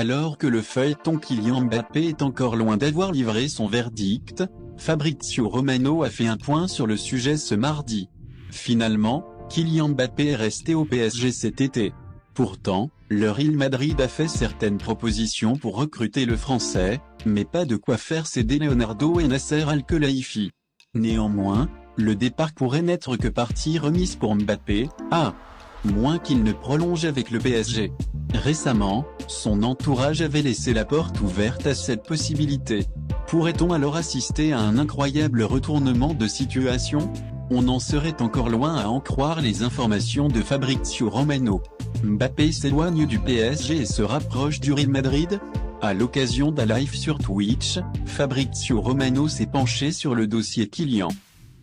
Alors que le feuilleton Kylian Mbappé est encore loin d'avoir livré son verdict, Fabrizio Romano a fait un point sur le sujet ce mardi. Finalement, Kylian Mbappé est resté au PSG cet été. Pourtant, le Real Madrid a fait certaines propositions pour recruter le Français, mais pas de quoi faire céder Leonardo et Nasser Al-Khelaifi. Néanmoins, le départ pourrait n'être que partie remise pour Mbappé, à moins qu'il ne prolonge avec le PSG. Récemment, son entourage avait laissé la porte ouverte à cette possibilité. Pourrait-on alors assister à un incroyable retournement de situation? On en serait encore loin à en croire les informations de Fabrizio Romano. Mbappé s'éloigne du PSG et se rapproche du Real Madrid? À l'occasion d'un live sur Twitch, Fabrizio Romano s'est penché sur le dossier Kylian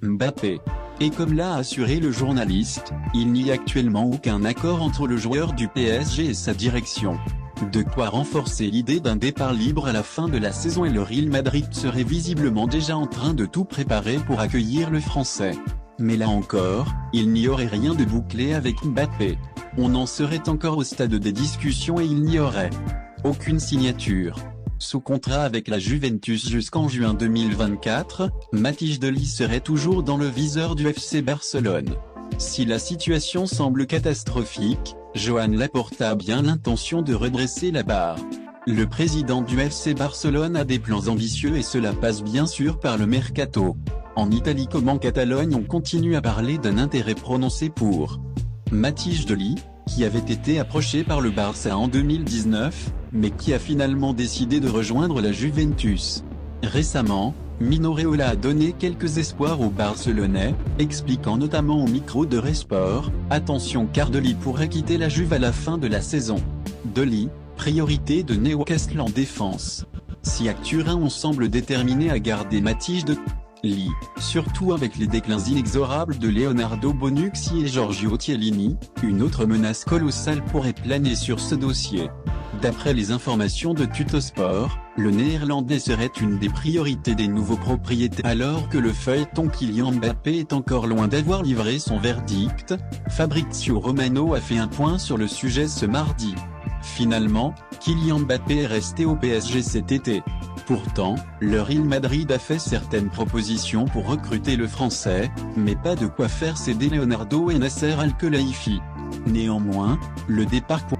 Mbappé. Et comme l'a assuré le journaliste, il n'y a actuellement aucun accord entre le joueur du PSG et sa direction. De quoi renforcer l'idée d'un départ libre à la fin de la saison, et le Real Madrid serait visiblement déjà en train de tout préparer pour accueillir le Français. Mais là encore, il n'y aurait rien de bouclé avec Mbappé. On en serait encore au stade des discussions et il n'y aurait aucune signature. Sous contrat avec la Juventus jusqu'en juin 2024, Matthijs de Ligt serait toujours dans le viseur du FC Barcelone. Si la situation semble catastrophique, Joan Laporta a bien l'intention de redresser la barre. Le président du FC Barcelone a des plans ambitieux et cela passe bien sûr par le mercato. En Italie comme en Catalogne, on continue à parler d'un intérêt prononcé pour Matthijs de Ligt, qui avait été approché par le Barça en 2019, mais qui a finalement décidé de rejoindre la Juventus. Récemment, Mino Raiola a donné quelques espoirs aux Barcelonais, expliquant notamment au micro de Resport, « Attention car de Ligt pourrait quitter la Juve à la fin de la saison. De Ligt, priorité de Newcastle en défense. Si à Turin on semble déterminé à garder Matthijs de Ligt, surtout avec les déclins inexorables de Leonardo Bonucci et Giorgio Chiellini, une autre menace colossale pourrait planer sur ce dossier. » D'après les informations de Tuttosport, le néerlandais serait une des priorités des nouveaux propriétaires. Alors que le feuilleton Kylian Mbappé est encore loin d'avoir livré son verdict, Fabrizio Romano a fait un point sur le sujet ce mardi. Finalement, Kylian Mbappé est resté au PSG cet été. Pourtant, le Real Madrid a fait certaines propositions pour recruter le Français, mais pas de quoi faire céder Leonardo et Nasser Al-Khelaifi. Néanmoins, le départ pour